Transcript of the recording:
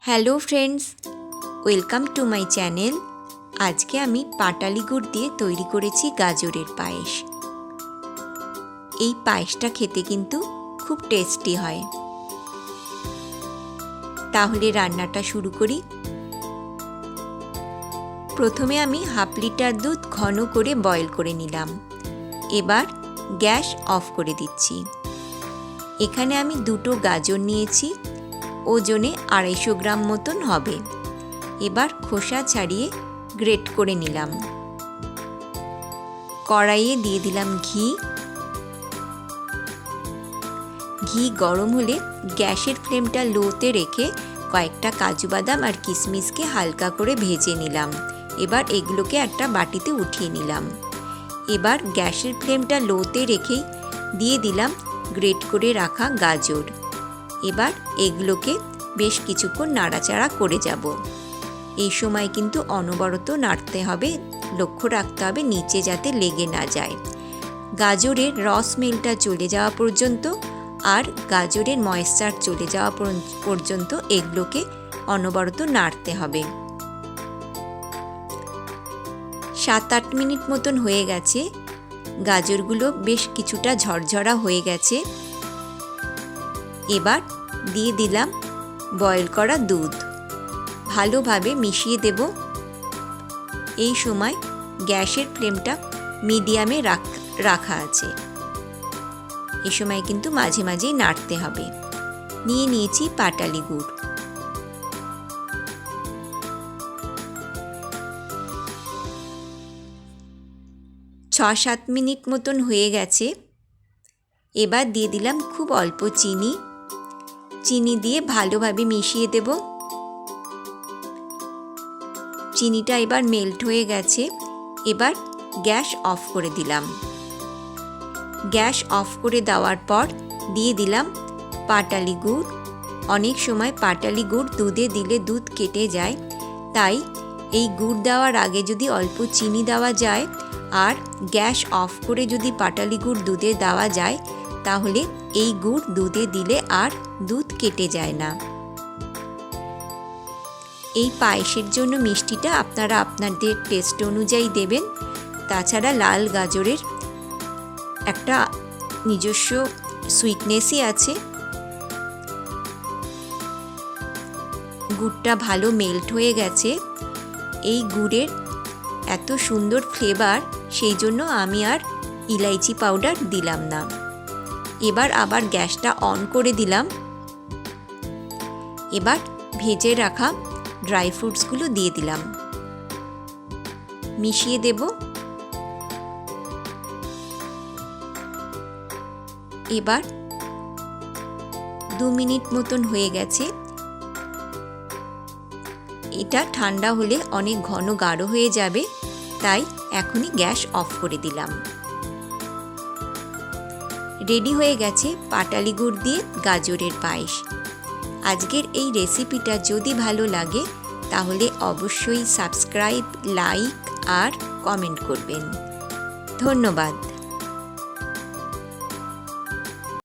Hello friends, welcome to my channel. আজকে আমি পাটালি গুড় দিয়ে তৈরি করেছি গাজরের পায়েস। এই পায়েসটা খেতে কিন্তু খুব টেস্টি হয়। তাহলে রান্নাটা শুরু করি। প্রথমে আমি হাফ লিটার দুধ ঘন করে বয়েল করে নিলাম। এবার গ্যাস অফ করে দিচ্ছি। এখানে আমি দুটো গাজর নিয়েছি, ওজনে 250 গ্রাম মতন হবে। এবার খোসা ছাড়িয়ে গ্রেট করে নিলাম। কড়াইয়ে দিয়ে দিলাম ঘি। ঘি গরম হলে গ্যাসের ফ্লেমটা লোতে রেখে কয়েকটা কাজু বাদাম আর কিশমিশকে হালকা করে ভেজে নিলাম। এবার এগুলোকে একটা বাটিতে উঠিয়ে নিলাম। এবার গ্যাসের ফ্লেমটা লোতে রেখেই দিয়ে দিলাম গ্রেট করে রাখা গাজর। এবার এগুলোকে বেশ কিছুক্ষণ নাড়াচাড়া করে যাব। এই সময় কিন্তু অনবরত নাড়তে হবে, লক্ষ্য রাখতে হবে নিচে যাতে লেগে না যায়। গাজরের রস স্মেলটা চলে যাওয়া পর্যন্ত আর গাজরের ময়েশ্চার চলে যাওয়া পর্যন্ত এগুলোকে অনবরত নাড়তে হবে। 7-8 মিনিট মতন হয়ে গেছে। গাজরগুলো বেশ কিছুটা ঝরঝরা হয়ে গেছে। এবার দিয়ে দিলাম বয়েল করা দুধ। ভালোভাবে মিশিয়ে দেব। এই সময় গ্যাসের ফ্লেমটা মিডিয়ামে রাখা আছে। এই সময় কিন্তু মাঝে মাঝেই নাড়তে হবে। নিয়ে নিয়েছি পাটালি গুড়। ছ 7 মিনিট মতন হয়ে গেছে। এবার দিয়ে দিলাম খুব অল্প চিনি। চিনি দিয়ে ভালোভাবে মিশিয়ে দেব। চিনিটা এবার মেল্ট হয়ে গেছে। এবার গ্যাস অফ করে দিলাম। গ্যাস অফ করে দেওয়ার পর দিয়ে দিলাম পাটালি গুড়। অনেক সময় পাটালি গুড় দুধে দিলে দুধ কেটে যায়, তাই এই গুড় দেওয়ার আগে যদি অল্প চিনি দেওয়া যায় আর গ্যাস অফ করে যদি পাটালি গুড় দুধে দেওয়া যায়, তাহলে এই গুড় দুধে দিলে আর দুধ কেটে যায় না। এই পায়েসের জন্য মিষ্টিটা আপনারা আপনাদের টেস্ট অনুযায়ী দেবেন। তাছাড়া লাল গাজরের একটা নিজস্ব সুইটনেসই আছে। গুড়টা ভালো মেল্ট হয়ে গেছে। এই গুড়ের এত সুন্দর ফ্লেভার, সেই জন্য আমি আর ইলাইচি পাউডার দিলাম না। এবার আবার গ্যাসটা অন করে দিলাম। এবার ভেজে রাখা ড্রাই ফ্রুটসগুলো দিয়ে দিলাম। মিশিয়ে দেব। এবার 2 মিনিট মতন হয়ে গেছে। এটা ঠান্ডা হলে অনেক ঘন গাঢ় হয়ে যাবে, তাই এখনই গ্যাস অফ করে দিলাম। রেডি হয়ে গেছে পাটালি গুড় দিয়ে গাজরের পায়েস। আজকের এই রেসিপিটা যদি ভালো লাগে তাহলে অবশ্যই সাবস্ক্রাইব, লাইক আর কমেন্ট করবেন। ধন্যবাদ।